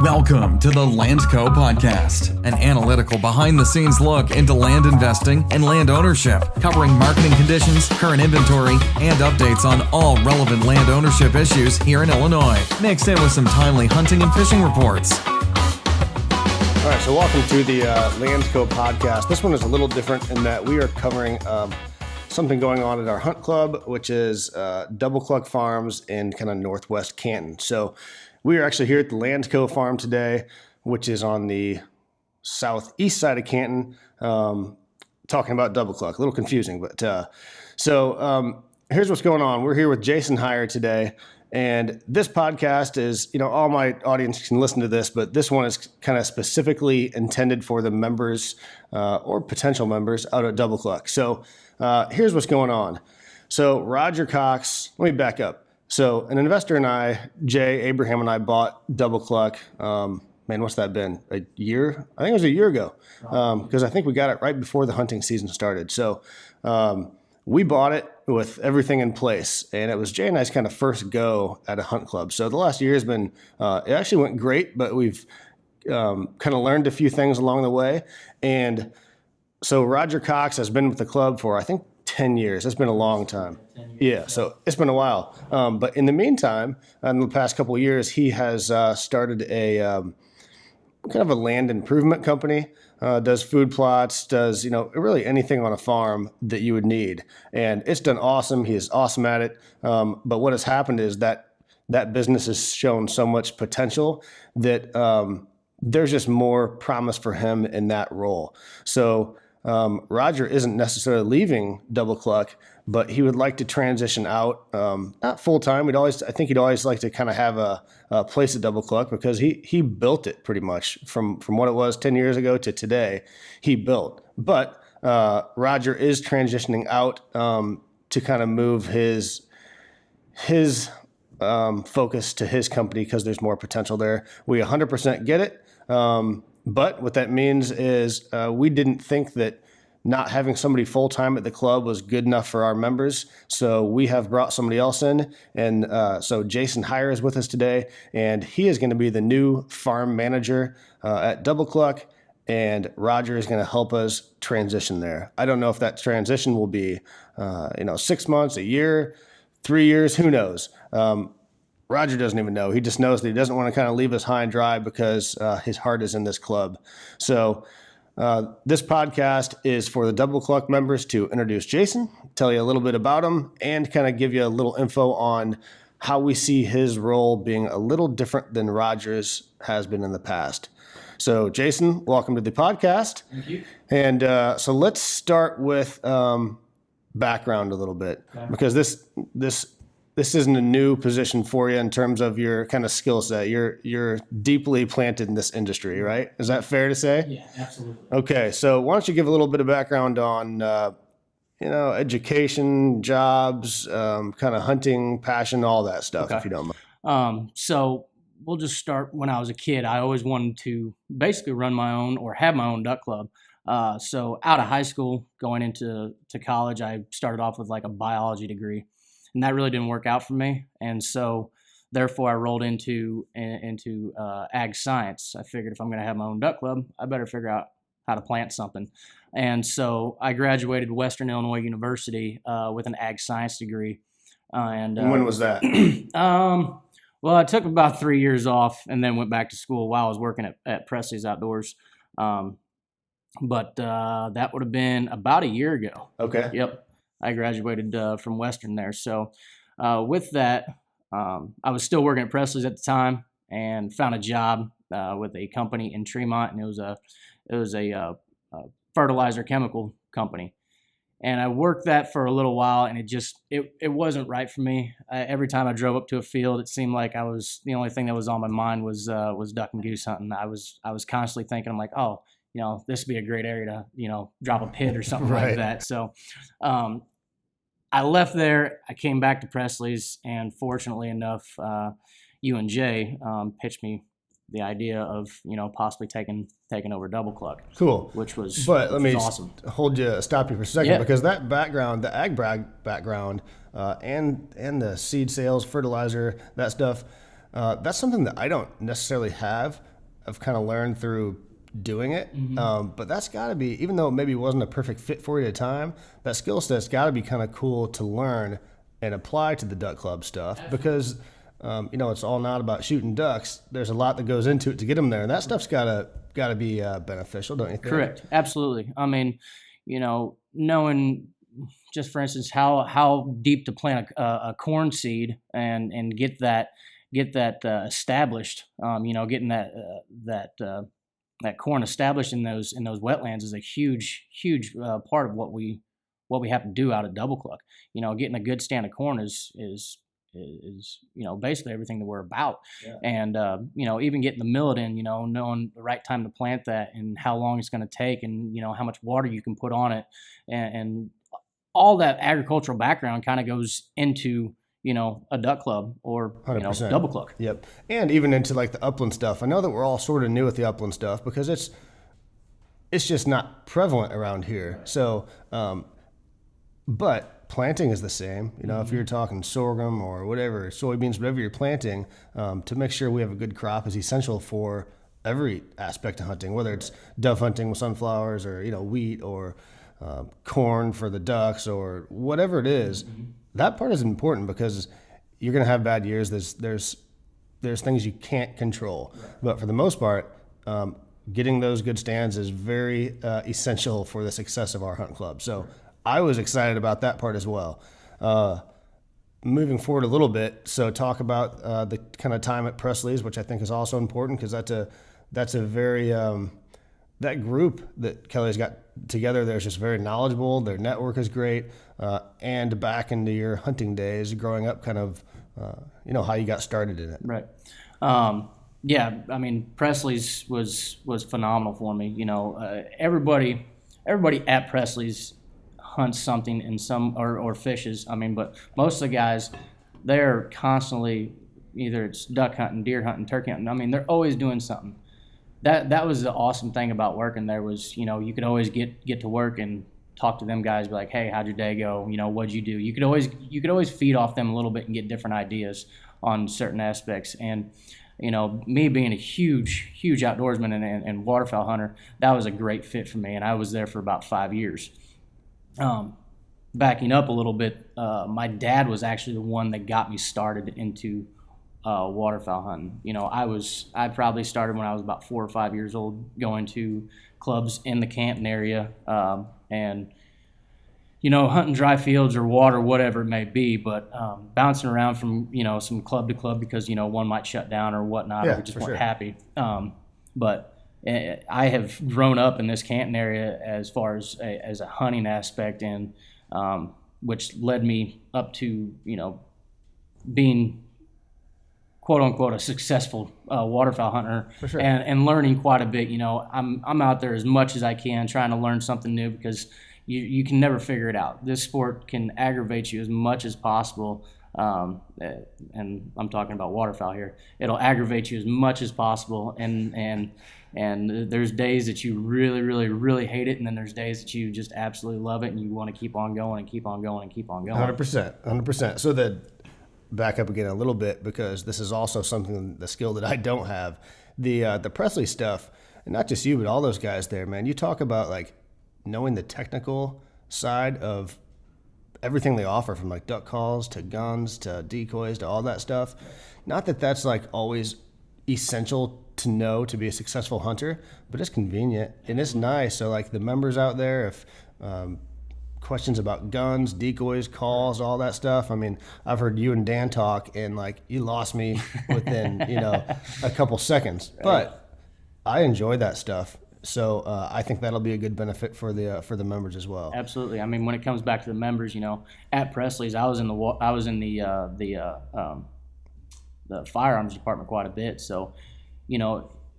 Welcome to the LandCo podcast, an analytical behind-the-scenes look into land investing and land ownership, covering marketing conditions, current inventory, and updates on all relevant land ownership issues here in Illinois, mixed in with some timely hunting and fishing reports. All right, so welcome to the LandCo podcast. This one is a little different in that we are covering something going on at our hunt club, which is Double Cluck Farms in kind of northwest Canton. So we are actually here at the LandCo farm today, which is on the southeast side of Canton, talking about Double Cluck. A little confusing, but here's what's going on. We're here with Jason Heyer today, and this podcast is, all my audience can listen to this, but this one is kind of specifically intended for the members or potential members out at Double Cluck. So here's what's going on. So Roger Cox, let me back up. So an investor and I, Jay Abraham and I bought Double Cluck. What's that been? A year? I think it was a year ago, because I think we got it right before the hunting season started. So we bought it with everything in place, and it was Jay and I's kind of first go at a hunt club. So the last year has been, it actually went great, but we've kind of learned a few things along the way. And so Roger Cox has been with the club for, I think, 10 years. It's been a long time. Yeah, so it's been a while. But in the meantime, in the past couple of years, he has started a kind of a land improvement company, does food plots, does, really anything on a farm that you would need. And it's done awesome. He is awesome at it. But what has happened is that business has shown so much potential that there's just more promise for him in that role. So Roger isn't necessarily leaving Double Cluck, but he would like to transition out, not full time. I think he'd always like to kind of have a place at Double Cluck, because he built it pretty much from what it was 10 years ago to today. He built, but Roger is transitioning out to kind of move his focus to his company, because there's more potential there. We 100% get it. But what that means is we didn't think that not having somebody full-time at the club was good enough for our members. So we have brought somebody else in. And so Jason Heyer is with us today, and he is going to be the new farm manager at Double Cluck. And Roger is going to help us transition there. I don't know if that transition will be, 6 months, a year, 3 years, who knows? Roger doesn't even know. He just knows that he doesn't want to kind of leave us high and dry, because his heart is in this club. So this podcast is for the Double Cluck members to introduce Jason, tell you a little bit about him, and kind of give you a little info on how we see his role being a little different than Roger's has been in the past. So Jason, welcome to the podcast. Thank you. And so let's start with background a little bit, because this isn't a new position for you in terms of your kind of skill set. You're deeply planted in this industry, right? Is that fair to say? Yeah, absolutely. Okay, so why don't you give a little bit of background on, education, jobs, kind of hunting, passion, all that stuff, if you don't mind. So we'll just start when I was a kid. I always wanted to basically run my own or have my own duck club. So out of high school, going into college, I started off with like a biology degree. And that really didn't work out for me. And so therefore I rolled into ag science. I figured if I'm going to have my own duck club, I better figure out how to plant something. And so I graduated Western Illinois University with an ag science degree. And when was that? Well, I took about 3 years off and then went back to school while I was working at Presley's Outdoors. But that would have been about a year ago. Okay. Yep. I graduated from Western there. So with that, I was still working at Presley's at the time, and found a job with a company in Tremont, and it was a fertilizer chemical company. And I worked that for a little while, and it wasn't right for me. Every time I drove up to a field, it seemed like the only thing that was on my mind was duck and goose hunting. I was constantly thinking, I'm like, oh, this would be a great area to, drop a pit or something Right. like that. So I left there. I came back to Presley's, and fortunately enough, you and Jay pitched me the idea of possibly taking over Double Cluck. Cool. Which was But let me awesome. Stop you for a second, Yeah. because that background, the ag background, and the seed sales, fertilizer, that stuff, that's something that I don't necessarily have. I've kind of learned through doing it. But that's got to be, even though it maybe wasn't a perfect fit for you at the time, that skill set's got to be kind of cool to learn and apply to the duck club stuff. Absolutely. Because it's all not about shooting ducks. There's a lot that goes into it to get them there, and that stuff's got to be beneficial, don't you think? Correct. Absolutely. I mean, knowing, just for instance, how deep to plant a corn seed and get that established. Getting that corn established in those wetlands is a huge part of what we have to do out of double cluck. Getting a good stand of corn is basically everything that we're about. Yeah. And even getting the millet in, knowing the right time to plant that and how long it's going to take, and how much water you can put on it, and all that agricultural background kind of goes into a duck club or 100%. Double cluck. Yep. And even into like the upland stuff. I know that we're all sort of new with the upland stuff because it's just not prevalent around here. So, but planting is the same. If you're talking sorghum or whatever, soybeans, whatever you're planting, to make sure we have a good crop is essential for every aspect of hunting, whether it's dove hunting with sunflowers or wheat or corn for the ducks or whatever it is. That part is important because you're going to have bad years. There's things you can't control, but for the most part, getting those good stands is very essential for the success of our hunt club. So I was excited about that part as well. Moving forward a little bit, so talk about the kind of time at Presley's, which I think is also important because that's a very that group that Kelly's got together there is just very knowledgeable. Their network is great. And back into your hunting days, growing up, kind of, how you got started in it. Right. Yeah. I mean, Presley's was phenomenal for me. Everybody at Presley's hunts something in some or fishes. I mean, but most of the guys, they're constantly, either it's duck hunting, deer hunting, turkey hunting. I mean, they're always doing something. That was the awesome thing about working there was, you could always get to work and talk to them guys, be like, hey, how'd your day go? What'd you do? You could always feed off them a little bit and get different ideas on certain aspects. And, me being a huge outdoorsman and waterfowl hunter, that was a great fit for me. And I was there for about 5 years. Backing up a little bit, my dad was actually the one that got me started into waterfowl hunting. I probably started when I was about 4 or 5 years old, going to clubs in the Canton area, and hunting dry fields or water, whatever it may be, but bouncing around from some club to club because one might shut down or whatnot, or we just weren't happy. But I have grown up in this Canton area as far as a hunting aspect, and which led me up to being quote unquote a successful waterfowl hunter. For sure. And learning quite a bit. I'm out there as much as I can trying to learn something new because you can never figure it out. This sport can aggravate you as much as possible. And I'm talking about waterfowl here. It'll aggravate you as much as possible, and there's days that you really, really, really hate it, and then there's days that you just absolutely love it, and you want to keep on going and keep on going and keep on going. 100%. So that, back up again a little bit, because this is also something, the skill that I don't have. The Presley stuff, and not just you, but all those guys there, man. You talk about like knowing the technical side of everything they offer, from like duck calls to guns to decoys to all that stuff. Not that that's like always essential to know to be a successful hunter, but it's convenient and it's nice. So like the members out there, if questions about guns, decoys, calls, all that stuff. I mean, I've heard you and Dan talk, and like you lost me within a couple seconds. But I enjoy that stuff. So I think that'll be a good benefit for the members as well. Absolutely. I mean, when it comes back to the members, at Presley's, I was in the firearms department quite a bit. So,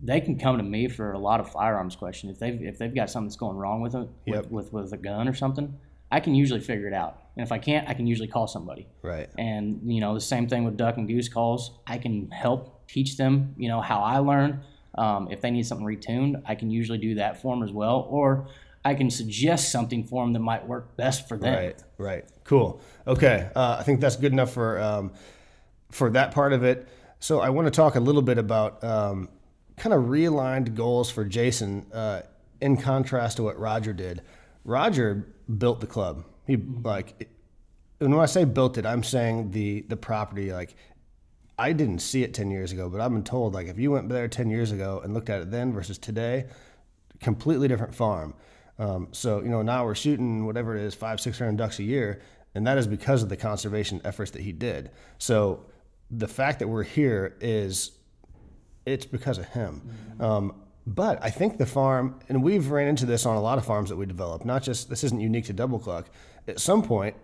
they can come to me for a lot of firearms questions. If they've got something that's going wrong with it, with a gun or something, I can usually figure it out. And if I can't, I can usually call somebody. Right. And the same thing with duck and goose calls. I can help teach them, how I learn. If they need something retuned, I can usually do that for them as well, or I can suggest something for them that might work best for them. Right. Cool. Okay. I think that's good enough for that part of it. So I want to talk a little bit about kind of realigned goals for Jason in contrast to what Roger did. Roger built the club. He and when I say built it, I'm saying the property. Like, I didn't see it 10 years ago, but I've been told, like, if you went there 10 years ago and looked at it then versus today, completely different farm. So, now we're shooting whatever it is, 500-600 ducks a year, and that is because of the conservation efforts that he did. So the fact that we're here it's because of him. But I think the farm, and we've ran into this on a lot of farms that we develop, not just, this isn't unique to Double Cluck. At some point,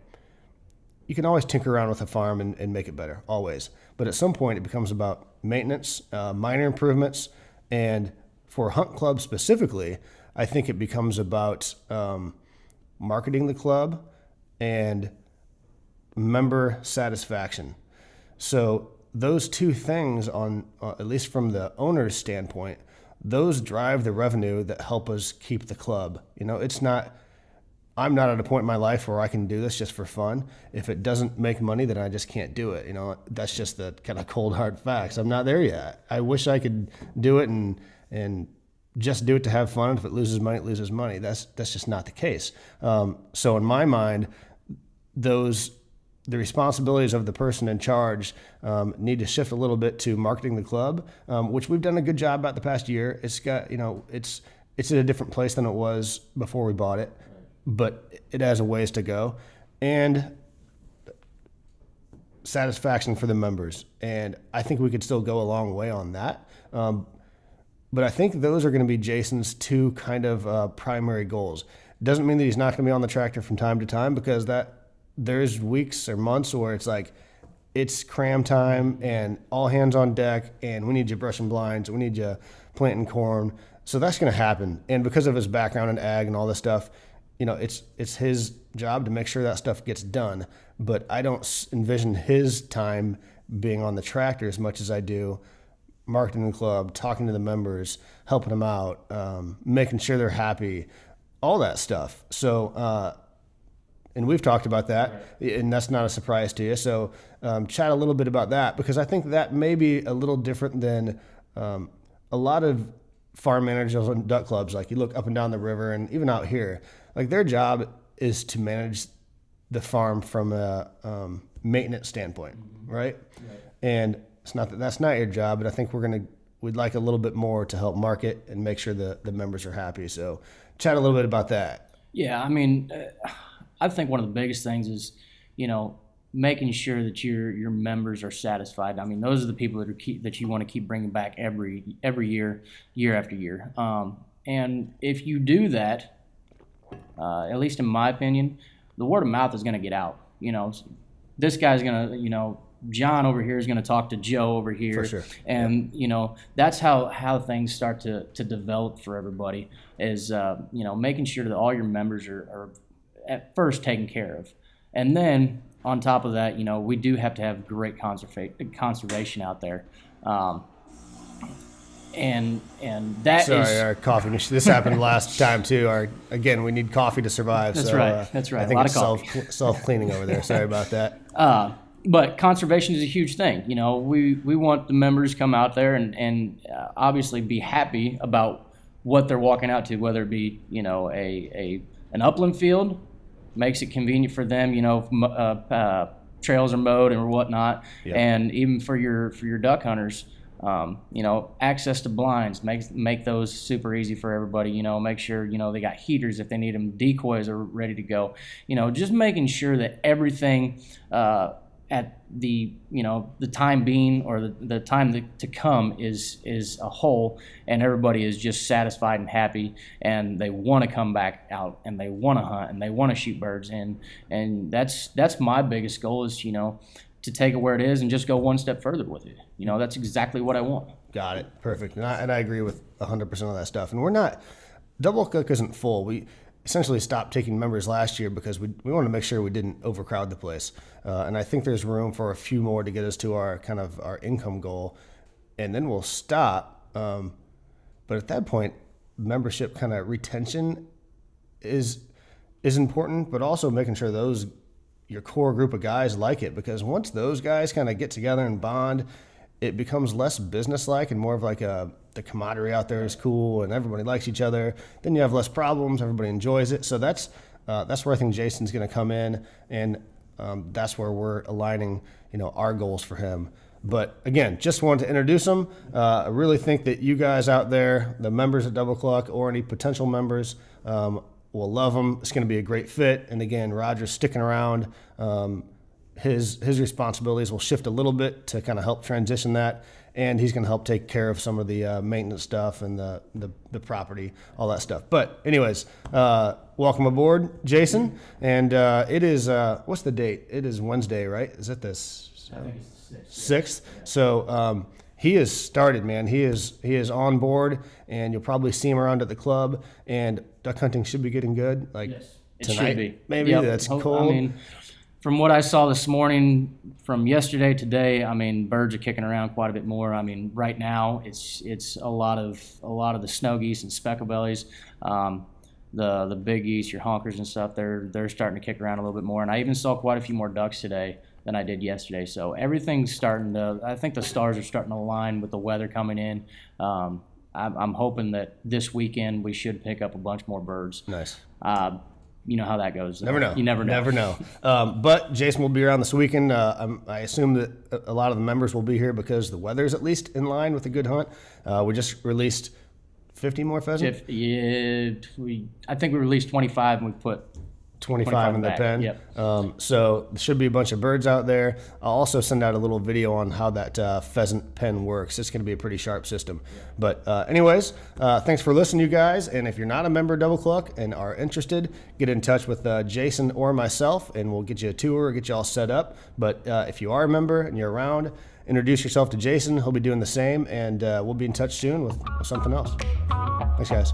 you can always tinker around with a farm and make it better, always. But at some point, it becomes about maintenance, minor improvements, and for Hunt Club specifically, I think it becomes about marketing the club and member satisfaction. So those two things, on at least from the owner's standpoint, those drive the revenue that help us keep the club. I'm not at a point in my life where I can do this just for fun. If it doesn't make money, then I just can't do it. That's just the kind of cold hard facts. I'm not there yet. I wish I could do it and just do it to have fun. If it loses money, it loses money. That's just not the case. So in my mind, the responsibilities of the person in charge need to shift a little bit to marketing the club, which we've done a good job about the past year. It's got, it's at a different place than it was before we bought it, but it has a ways to go. And satisfaction for the members. And I think we could still go a long way on that. But I think those are going to be Jason's two kind of primary goals. Doesn't mean that he's not going to be on the tractor from time to time, because there's weeks or months where it's like, it's cram time and all hands on deck, and we need you brushing blinds, we need you planting corn. So that's going to happen. And because of his background in ag and all this stuff, it's his job to make sure that stuff gets done. But I don't envision his time being on the tractor as much as I do marketing the club, talking to the members, helping them out, making sure they're happy, all that stuff. So, and we've talked about that, and that's not a surprise to you. So chat a little bit about that, because I think that may be a little different than a lot of farm managers and duck clubs. Like, you look up and down the river, and even out here, like, their job is to manage the farm from a maintenance standpoint, right? And it's not that that's not your job, but I think we'd like a little bit more to help market and make sure the members are happy. So chat a little bit about that. Yeah, I mean, I think one of the biggest things is, making sure that your members are satisfied. I mean, those are the people that you want to keep bringing back every year, year after year. And if you do that, at least in my opinion, the word of mouth is going to get out. This guy's going to, John over here is going to talk to Joe over here. For sure. And, that's how things start to develop for everybody, is, making sure that all your members are at first taken care of. And then on top of that, we do have to have great conservation out there. And that Sorry, our coffee machine. This happened last time too. Again, we need coffee to survive. That's so, right. That's right. I think it's coffee. self-cleaning over there. Sorry about that. But conservation is a huge thing. We want the members to come out there and obviously be happy about what they're walking out to, whether it be an upland field, makes it convenient for them. Trails are mowed and whatnot, and even for your duck hunters. Access to blinds, make those super easy for everybody. Make sure, they got heaters if they need them, decoys are ready to go. Just making sure that everything at the time being, or the time to come is a whole, and everybody is just satisfied and happy, and they want to come back out, and they want to hunt, and they want to shoot birds, and that's my biggest goal, is to take it where it is and just go one step further with it. That's exactly what I want. Got it. Perfect. And I agree with 100% of that stuff. And Double Cluck isn't full. We essentially stopped taking members last year because we wanted to make sure we didn't overcrowd the place. And I think there's room for a few more to get us to our income goal. And then we'll stop. But at that point, membership kind of retention is important, but also making sure your core group of guys like it, because once those guys kind of get together and bond, it becomes less business-like and more of like the camaraderie out there is cool and everybody likes each other. Then you have less problems. Everybody enjoys it. So that's where I think Jason's going to come in, and that's where we're aligning, our goals for him. But again, just wanted to introduce him. I really think that you guys out there, the members at Double Cluck or any potential members, will love him. It's going to be a great fit. And again, Roger's sticking around. His responsibilities will shift a little bit to kind of help transition that, and he's going to help take care of some of the maintenance stuff and the property, all that stuff. But anyways, welcome aboard, Jason. And it is what's the date? It is Wednesday, right? Is it this? I think it's the 6th. So he has started, man. He is on board, and you'll probably see him around at the club. And duck hunting should be getting good. Like Yes, it tonight, should be. maybe. Yep. That's cool. I mean, from what I saw this morning, from yesterday today, I mean, birds are kicking around quite a bit more. I mean, right now it's a lot of the snow geese and speckle bellies, the big geese, your honkers and stuff. They're starting to kick around a little bit more, and I even saw quite a few more ducks today than I did yesterday. So everything's starting to. I think the stars are starting to align with the weather coming in. I'm hoping that this weekend we should pick up a bunch more birds. Nice. You know how that goes. Never know. You never know. Never know. But Jason will be around this weekend. I assume that a lot of the members will be here because the weather's at least in line with a good hunt. We just released 50 more pheasants. I think we released 25 and we put 25 in the back. pen. Yep. So there should be a bunch of birds out there. I'll also send out a little video on how that pheasant pen works. It's going to be a pretty sharp system. But anyways, thanks for listening, you guys. And if you're not a member of Double Cluck and are interested, get in touch with Jason or myself, and we'll get you a tour, get you all set up. But if you are a member and you're around, introduce yourself to Jason. He'll be doing the same, and we'll be in touch soon with something else. Thanks, guys.